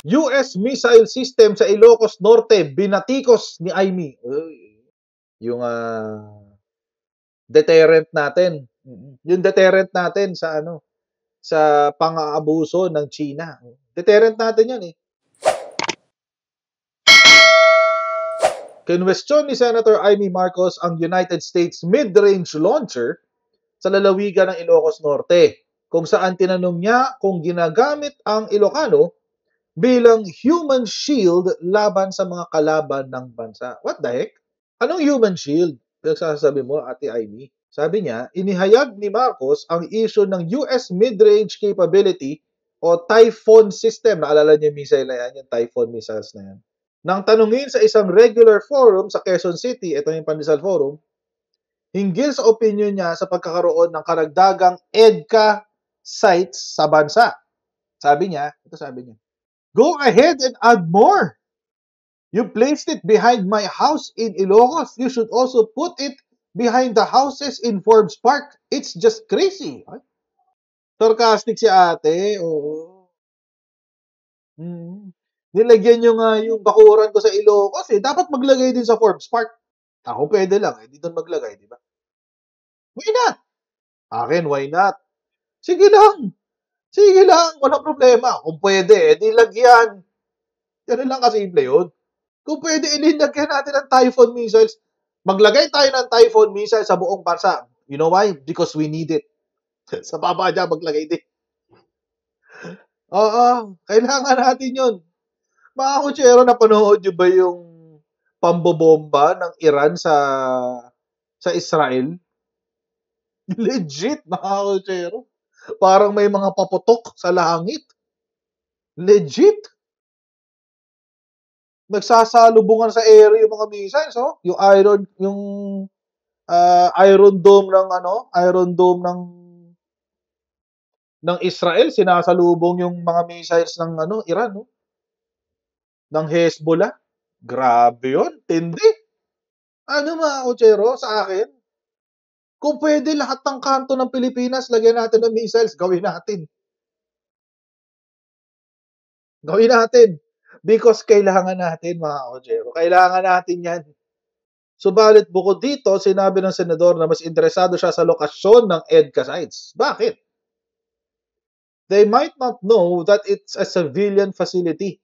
US missile system sa Ilocos Norte, binatikos ni Aimee. Yung deterrent natin. Yung deterrent natin sa sa pang-aabuso ng China. Deterrent natin yan eh. Kinwestiyon ni Senator Aimee Marcos ang United States mid-range launcher sa lalawigan ng Ilocos Norte, kung saan tinanong niya kung ginagamit ang Ilocano bilang human shield laban sa mga kalaban ng bansa. What the heck? Anong human shield? Nagsasabi mo, Ate Aimee? Sabi niya, inihayag ni Marcos ang issue ng US mid-range capability o Typhoon system. Naalala niyo yung missile na yan, yung Typhoon missiles na yan. Nang tanungin sa isang regular forum sa Quezon City, ito yung Pandesal Forum, hinggil sa opinion niya sa pagkakaroon ng karagdagang EDCA sites sa bansa. Sabi niya, go ahead and add more. You placed it behind my house in Ilocos. You should also put it behind the houses in Forbes Park. It's just crazy. Sarcastic si ate. Oo. Nilagyan nyo nga yung bakuran ko sa Ilocos eh. Dapat maglagay din sa Forbes Park. Ako pwede lang eh. Di doon maglagay, di ba? Why not? Akin, why not? Sige lang. Sige lang. Walang problema. Kung pwede, di lagyan. Yan lang kasimple yun. Kung pwede, ililagyan natin ng Typhoon missiles. Maglagay tayo ng Typhoon missile sa buong bansa. You know why? Because we need it. Sa baba dyan, maglagay din. Oo, kailangan natin yun. Mga kutsero, napanood nyo ba yung pambobomba ng Iran sa Israel? Legit, mga kutsero. Parang may mga paputok sa langit. Legit. Nagsasalubungan sa area yung mga missiles, oh. Yung Iron Dome ng Israel, sinasalubong yung mga missiles ng Iran, no? Ng Hezbollah. Grabe yun. Tindi. Mga kutsero, sa akin, kung pwede lahat ng kanto ng Pilipinas, lagyan natin ng missiles, gawin natin. Gawin natin. Because kailangan natin, mga kutsero. Kailangan natin yan. Subalit bukod dito, sinabi ng senador na mas interesado siya sa lokasyon ng EDCA sites. Bakit? They might not know that it's a civilian facility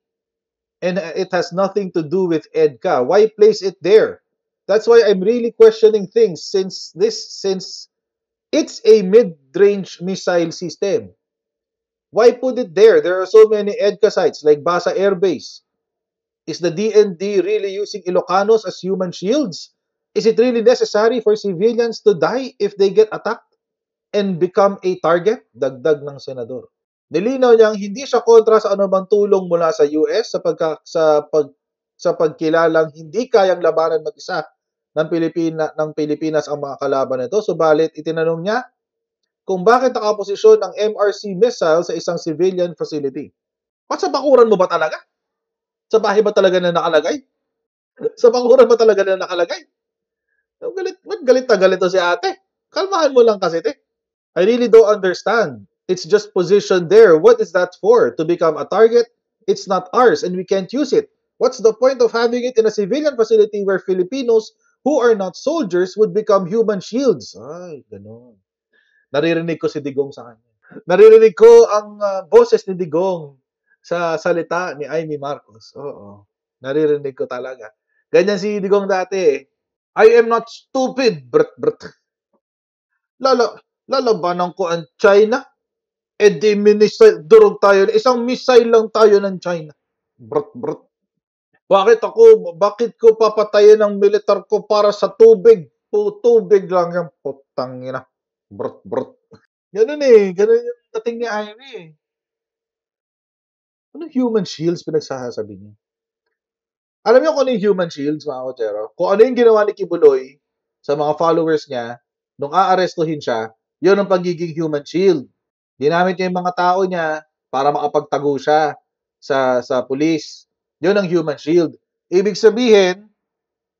and it has nothing to do with EDCA. Why place it there? That's why I'm really questioning things since it's a mid-range missile system. Why put it there? There are so many EDCA sites like Basa Air Base. Is the DND really using Ilocanos as human shields? Is it really necessary for civilians to die if they get attacked and become a target? Dagdag ng senador. Nilinaw niyang hindi siya kontra sa anumang tulong mula sa US sa pagkilalang hindi kayang labanan mag-isa ng Pilipinas ang mga kalaban nito. Subalit itinanong niya kung bakit nakaposisyon ang MRC missile sa isang civilian facility. Sa bakuran mo ba talaga? Sa bahay ba talaga na nakalagay? Sa bakuran ba talaga na nakalagay? Galit na galit to si ate. Kalmahan mo lang kasi, te. I really don't understand. It's just positioned there. What is that for? To become a target? It's not ours and we can't use it. What's the point of having it in a civilian facility where Filipinos who are not soldiers would become human shields? Ay, gano'n. Naririnig ko si Digong sa kanya. Naririnig ko ang boses ni Digong sa salita ni Aimee Marcos. Oo. Naririnig ko talaga. Ganyan si Digong dati. I am not stupid. Brt. Lalabanan ko ang China. Di durog tayo. Isang missile lang tayo ng China. Brt. Bakit ko papatayin ang militar ko para sa tubig? Tubig lang yung putang ina. Brt. Ganun eh. Ganun yung dating ni Aimee eh. Anong human shields pinagsasabi niya? Alam niyo kung ano yung human shields, mga kutsero? Kung ano yung ginawa ni Kibuloy sa mga followers niya, nung aarestuhin siya, yun ang pagiging human shield. Ginamit niya yung mga tao niya para makapagtago siya sa pulis. Yun ang human shield. Ibig sabihin,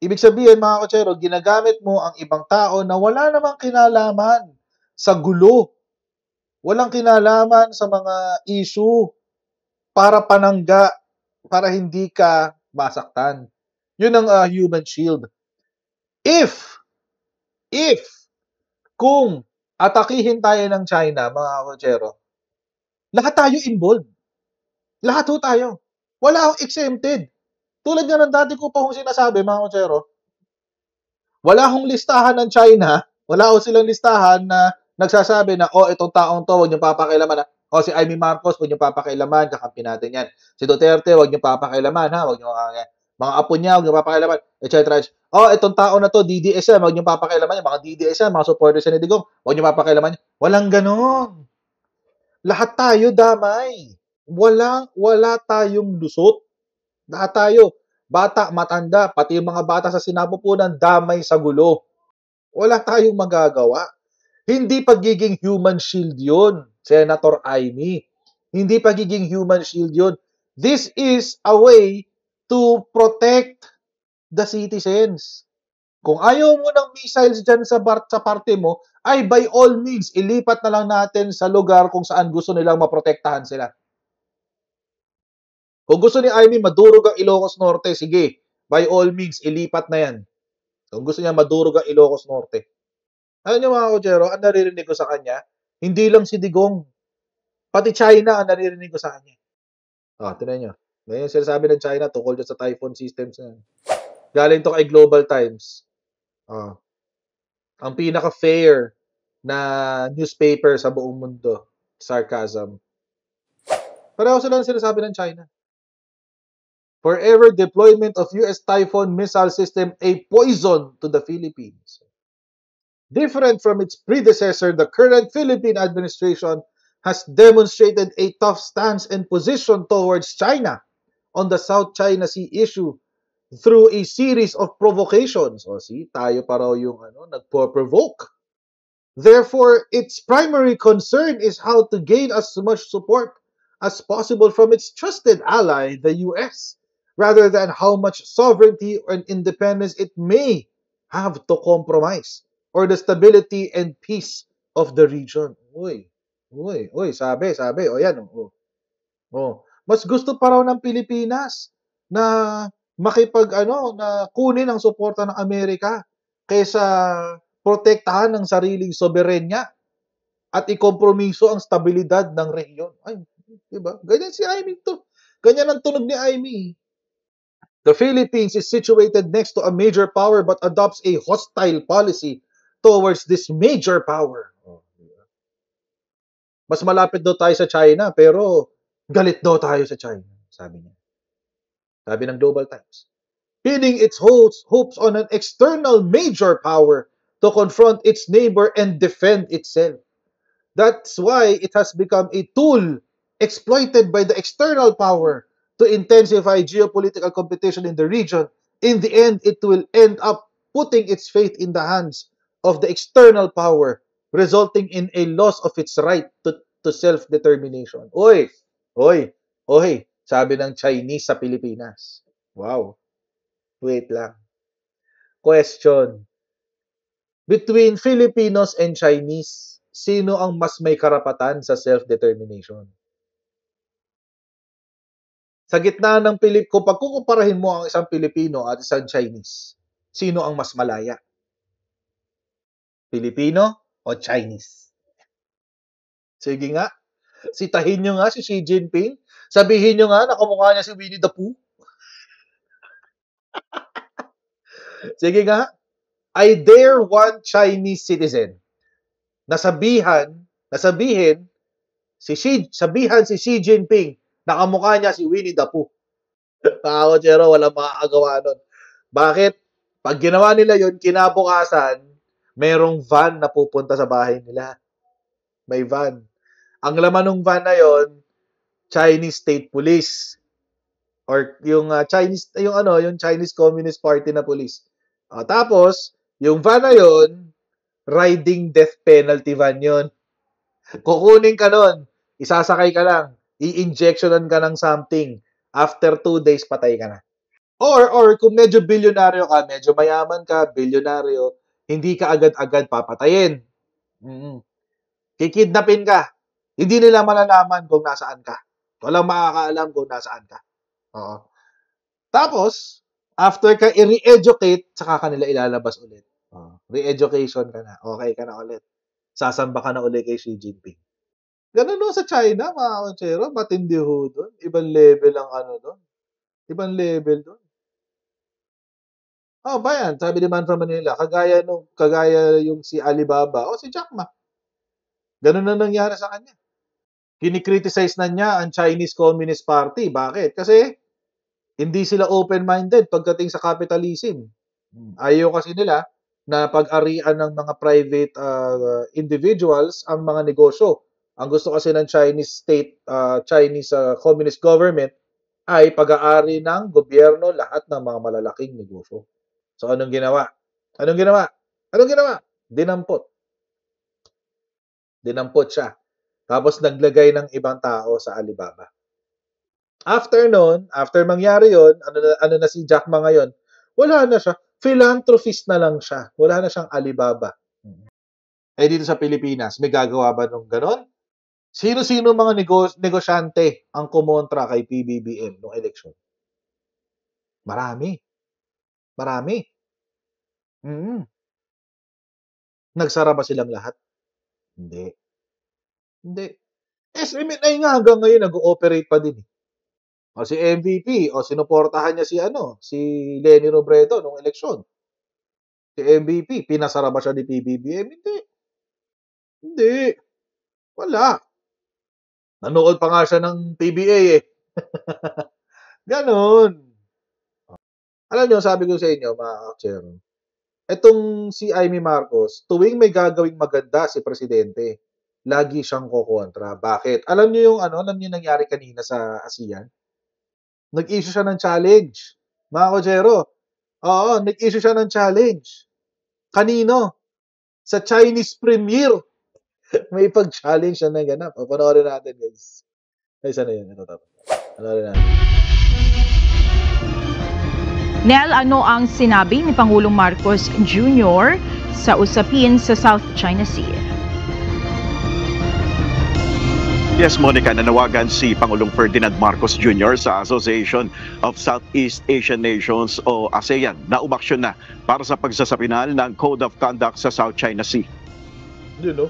mga kutsero, ginagamit mo ang ibang tao na wala namang kinalaman sa gulo. Walang kinalaman sa mga issue para panangga para hindi ka masaktan. Yun ang human shield. If kung atakihin tayo ng China, mga kotsero, lahat tayo involved. Lahat ho tayo. Wala akong exempted. Tulad nga ng dati ko pa hong sinasabi, mga kotsero, wala hong listahan ng China, wala ho silang listahan na nagsasabi na, itong taong to, huwag niyo papakialaman. Si Amy Marcos, huwag niyo papakialaman, kakampi natin yan. Si Duterte, huwag niyo papakialaman, ha? Huwag niyo mga apo niya, huwag niyo papakialaman, etc. Itong tao na to, DDS yan, huwag niyo papakialaman yan. Mga DDS yan, mga supporters ni Digong, huwag niyo papakialaman yan. Walang ganon. Lahat tayo damay. Wala tayong lusot. Lahat tayo. Bata, matanda, pati yung mga bata sa sinapupunan, damay sa gulo. Wala tayong magagawa. Hindi pagiging human shield yun, Senator Amy. Hindi pagiging human shield yun. This is a way to protect the citizens. Kung ayaw mo ng missiles dyan sa parte mo, ay by all means, ilipat na lang natin sa lugar kung saan gusto nilang maprotektahan sila. Kung gusto ni Amy madurog ang Ilocos Norte, sige, by all means, ilipat na yan. Kung gusto niya madurog ang Ilocos Norte. Alam niyo mga kotsero, ang naririnig ko sa kanya, hindi lang si Digong, pati China ang naririnig ko sa kanya. Tinan niyo. Ngayon sinasabi ng China tungkol dyan sa typhoon systems na yan. Galing to kay Global Times. Ang pinaka-fair na newspaper sa buong mundo. Sarcasm. Pareho sila sinasabi ng China. Forever deployment of US Typhoon missile system a poison to the Philippines. Different from its predecessor, the current Philippine administration has demonstrated a tough stance and position towards China on the South China Sea issue through a series of provocations. Tayo pa raw yung nagpo-provoke. Therefore, its primary concern is how to gain as much support as possible from its trusted ally, the US, rather than how much sovereignty and independence it may have to compromise or the stability and peace of the region. Sabi, yan. Mas gusto pa raw ng Pilipinas na na kunin ang suporta ng Amerika kaysa protektahan ng sariling soberenya at ikompromiso ang stabilidad ng rehiyon. Ay, diba? Ganyan si Amy to. Ganyan ang tunog ni Amy. The Philippines is situated next to a major power but adopts a hostile policy towards this major power. Mas malapit daw tayo sa China, pero galit daw tayo sa China, sabi niya. Sabi ng Global Times. Pinning its hopes on an external major power to confront its neighbor and defend itself. That's why it has become a tool exploited by the external power to intensify geopolitical competition in the region. In the end, it will end up putting its faith in the hands of the external power, resulting in a loss of its right to self-determination. Oy, sabi ng Chinese sa Pilipinas. Wow. Wait lang. Question. Between Filipinos and Chinese, sino ang mas may karapatan sa self-determination? Sa gitna ng kung pagkukumparahin mo ang isang Pilipino at isang Chinese, sino ang mas malaya? Pilipino o Chinese? Sige nga. Sitahin nyo nga si Xi Jinping. Sabihin nyo nga na kamukha niya si Winnie the Pooh. Sige nga. I dare one Chinese citizen na sabihin si Xi Jinping na kamukha niya si Winnie the Pooh. Pero walang makakagawa nun. Bakit? Pag ginawa nila yun, kinabukasan, merong van na pupunta sa bahay nila. May van. Ang laman ng van na yon, Chinese State Police or yung Chinese Communist Party na police. Tapos, yung van na yon, riding death penalty van yon. Kukunin ka nun, isasakay ka lang, i-injectionan ka ng something. After 2 days, patay ka na. Or kung medyo bilyonaryo ka, medyo mayaman ka, bilyonaryo, hindi ka agad-agad papatayin. Kikidnapin ka. Hindi nila malalaman kung nasaan ka. Walang makakaalam kung nasaan ka. Oo. Tapos, after ka i-re-educate, saka ka nila ilalabas ulit. Re-education ka na. Okay ka na ulit. Sasamba ka na ulit kay Xi Jinping. Ganun no sa China, mga kotsero. Matindi ho doon. Ibang level ang ano doon. Ibang level doon. Ba yan? Sabi ni Man from Manila, kagaya yung si Alibaba o si Jack Ma. Ganun na nangyari sa kanya. Kini-criticize na niya ang Chinese Communist Party. Bakit? Kasi hindi sila open-minded pagdating sa capitalism. Ayaw kasi nila na pag-arian ng mga private individuals ang mga negosyo. Ang gusto kasi ng Chinese state, Chinese communist government ay pag-aari ng gobyerno lahat ng mga malalaking negosyo. So anong ginawa? Anong ginawa? Anong ginawa? Dinampot. Dinampot siya. Tapos naglagay ng ibang tao sa Alibaba. After nun, after mangyari yon, ano na si Jack Ma ngayon? Wala na siya. Philanthropist na lang siya. Wala na siyang Alibaba. Dito sa Pilipinas, may gagawa ba nung ganon? Sino-sino mga negosyante ang kumontra kay PBBM noong eleksyon? Marami. Marami. Nagsara ba silang lahat? Hindi. Hindi. SMNI nga hanggang ngayon nag-ooperate pa din. O si MVP, sinuportahan niya si Leni Robredo nung eleksyon. Si MVP, pinasara ba siya ni PBBM? Hindi. Hindi. Wala. Nanood pa nga siya ng PBA eh. Ganon. Alam niyo, sabi ko sa inyo, mga kakchero, etong si Amy Marcos, tuwing may gagawing maganda si Presidente, lagi siyang kokontra. Bakit? Alam niyo alam niyo nangyari kanina sa ASEAN? Nag-issue siya ng challenge. Mga kochero, oo, nag-issue siya ng challenge. Kanino? Sa Chinese Premier. May pag-challenge siya na ganap. Panoorin natin, guys. Ay, sana yun. Ito. Panoorin natin. Nel, ano ang sinabi ni Pangulong Marcos Jr. sa usapin sa South China Sea? Yes, Monica, nanawagan si Pangulong Ferdinand Marcos Jr. sa Association of Southeast Asian Nations o ASEAN na umaksyon na para sa pagsasapinal ng Code of Conduct sa South China Sea. Yun, no?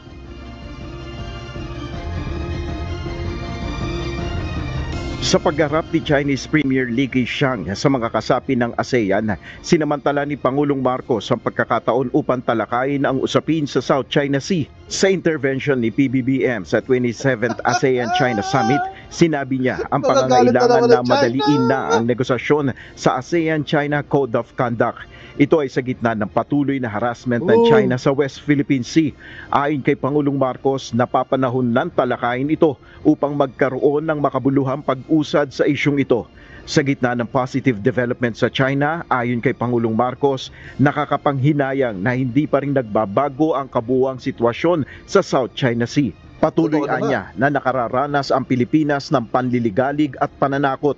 Sa pagharap ni Chinese Premier Li Keqiang sa mga kasapi ng ASEAN, sinamantala ni Pangulong Marcos ang pagkakataon upang talakayin ang usapin sa South China Sea. Sa intervention ni PBBM sa 27th ASEAN-China Summit, sinabi niya ang pangangailangan na madaliin na ang negosasyon sa ASEAN-China Code of Conduct. Ito ay sa gitna ng patuloy na harassment ng China sa West Philippine Sea. Ayon kay Pangulong Marcos, napapanahon ng talakayin ito upang magkaroon ng makabuluhang pag-usad sa isyung ito. Sa gitna ng positive development sa China, ayon kay Pangulong Marcos, nakakapanghinayang na hindi pa rin nagbabago ang kabuuang sitwasyon sa South China Sea. Patuloy niya na nakararanas ang Pilipinas ng panliligalig at pananakot.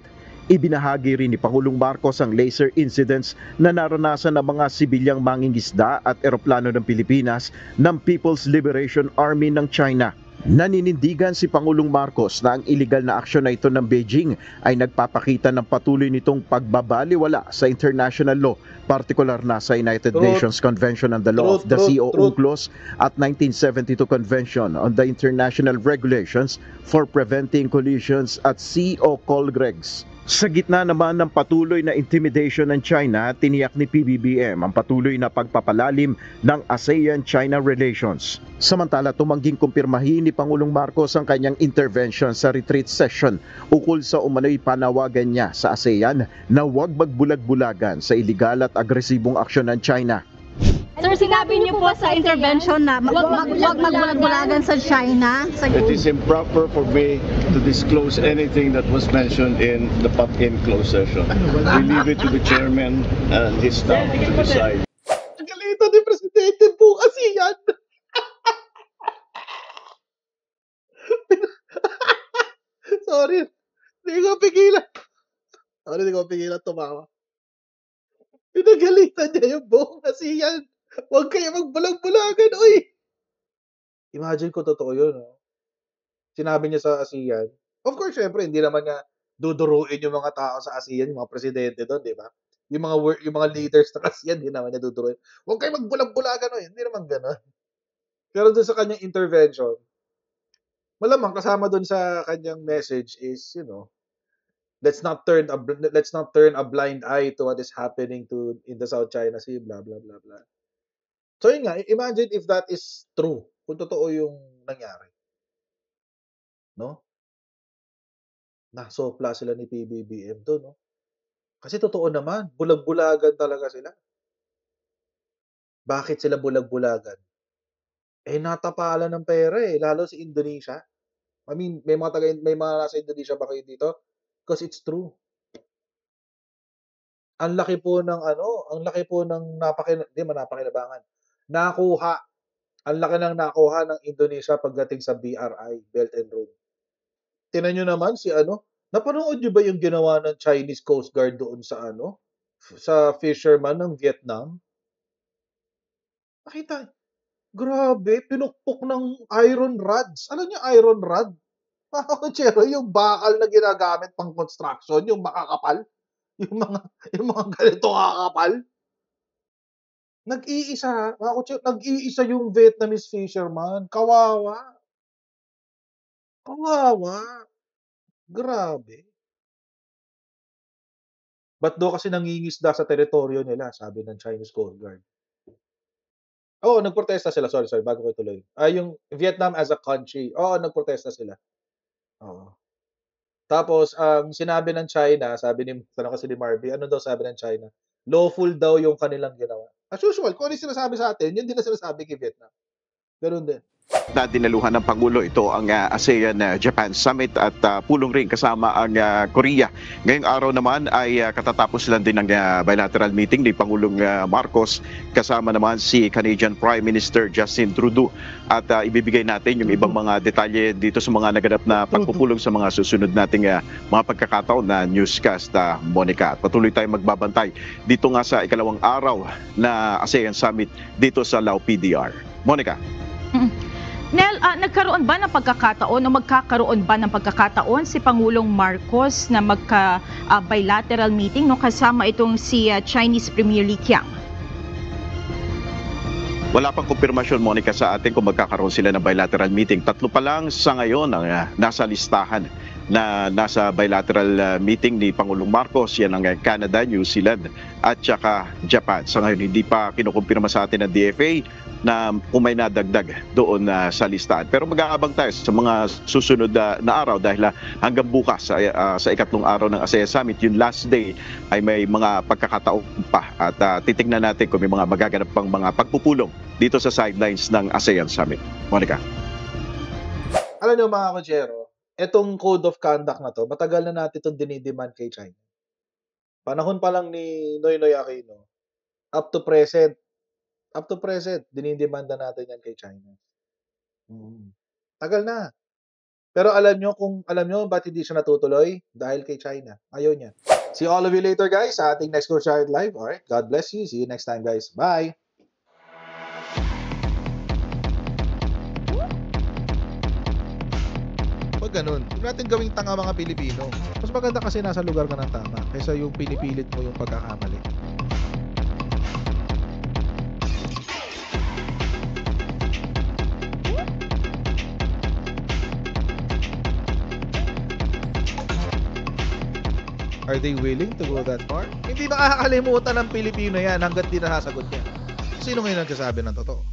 Ibinahagi rin ni Pangulong Marcos ang laser incidents na naranasan ng mga sibilyang mangingisda at eroplano ng Pilipinas ng People's Liberation Army ng China. Naninindigan si Pangulong Marcos na ang iligal na aksyon na ito ng Beijing ay nagpapakita ng patuloy nitong pagbabaliwala sa international law, partikular na sa United Nations Convention on the Law of the Sea o UNCLOS at 1972 Convention on the International Regulations for Preventing Collisions at Sea o COLREGs. Sa gitna naman ng patuloy na intimidation ng China, tiniyak ni PBBM ang patuloy na pagpapalalim ng ASEAN-China relations. Samantala, tumangging kumpirmahin ni Pangulong Marcos ang kanyang intervention sa retreat session ukol sa umano'y panawagan niya sa ASEAN na huwag magbulag-bulagan sa iligal at agresibong aksyon ng China. Sir, sinabi niyo po sa intervention na huwag magbulag-bulagan sa China. It is improper for me to disclose anything that was mentioned in the PAPIN closed session. We leave it to the chairman and his staff to decide. Galitan ni Presidente po kasi yan. Sorry. Hindi ko pigilan tumawa. Pinagalitan niya yung buong ASEAN. Huwag kayo magbulag-bulagan, uy! Imagine ko totoo yun, no? Sinabi niya sa ASEAN. Of course, syempre, hindi naman niya duduruin yung mga tao sa ASEAN, yung mga presidente doon, di ba? Yung mga leaders ng ASEAN, hindi naman niya duduruin. Huwag kayo magbulag-bulagan, no? Hindi naman gano'n. Pero doon sa kanyang intervention, malamang kasama doon sa kanyang message is, let's not turn a blind eye to what is happening in the South China Sea, blah blah blah blah. So yun nga, imagine if that is true, kung totoo yung nangyari. No? Nasopla sila ni PBBM doon, no? Kasi totoo naman, bulag-bulagan talaga sila. Bakit sila bulag-bulagan? Natapalan ng pera lalo si Indonesia. I mean, may mga nasa Indonesia ba kayo dito? Because it's true. Ang laki po ng napakinabangan. Ang laki ng nakuha ng Indonesia pagdating sa BRI, Belt and Road. Tingnan nyo naman napanood nyo ba yung ginawa ng Chinese Coast Guard doon sa sa fisherman ng Vietnam? Nakita, grabe, pinukpok ng iron rods. Alam niyo iron rod? Chero, yung bakal na ginagamit pang construction, yung makakapal, yung mga ganito kakapal. Nag-iisa yung Vietnamese fisherman. Kawawa. Grabe. Ba't daw kasi nangingisda sa teritoryo nila, sabi ng Chinese Coast Guard. Oo, nagprotesta sila. Sorry, bago ko ituloy. Yung Vietnam as a country, nagprotesta sila. Oo. Tapos, ang sinabi ng China, tanong kasi ni Marby, ano daw sabi ng China? Lawful daw yung kanilang ginawa. As usual, kung ano yung sinasabi sa atin, yun din na sinasabi kay Vietnam. Ganun din. Na dinaluhan ng Pangulo ito ang ASEAN-Japan Summit at pulong rin kasama ang Korea. Ngayong araw naman ay katatapos lang din ng bilateral meeting ni Pangulong Marcos kasama naman si Canadian Prime Minister Justin Trudeau. At ibibigay natin yung ibang mga detalye dito sa mga naganap na pagpupulong sa mga susunod nating mga pagkakataon na newscast, Monica. At patuloy tayong magbabantay dito nga sa ikalawang araw na ASEAN Summit dito sa Lao PDR. Monica. Nel, nagkaroon ba ng pagkakataon o magkakaroon ba ng pagkakataon si Pangulong Marcos na magka-bilateral meeting kasama itong si Chinese Premier Li Qiang? Wala pang kumpirmasyon, Monica, sa atin kung magkakaroon sila ng bilateral meeting. 3 pa lang sa ngayon ang nasa listahan na nasa bilateral meeting ni Pangulong Marcos. Yan ang Canada, New Zealand at saka Japan. Sa ngayon, hindi pa kinukumpirma sa atin ng DFA na kung may nadagdag doon sa listahan. Pero mag-aabang tayo sa mga susunod na araw dahil hanggang bukas sa ikatlong araw ng ASEAN Summit, yung last day, ay may mga pagkakataon pa at titignan natin kung may mga magaganap pang mga pagpupulong dito sa sidelines ng ASEAN Summit. Monica. Alam niyo mga Kojero, etong code of conduct na to, matagal na natin itong dinidemand kay China. Panahon pa lang ni Noynoy Aquino, up to present, dinidemanda natin yan kay China. Tagal na. Pero alam nyo ba't hindi siya natutuloy? Dahil kay China. Ayaw niya. See all of you later, guys, sa ating next Go Child Live. Alright, God bless you. See you next time, guys. Bye! Pag ganun, huwag natin gawing tanga mga Pilipino. Mas maganda kasi nasa lugar ka ng tama kaysa yung pinipilit mo yung pagkakamali. Are they willing to go that far? Hindi makakalimutan ng Pilipino yan hanggat di nasasagot niya. Sino ngayon nagsasabi ng totoo?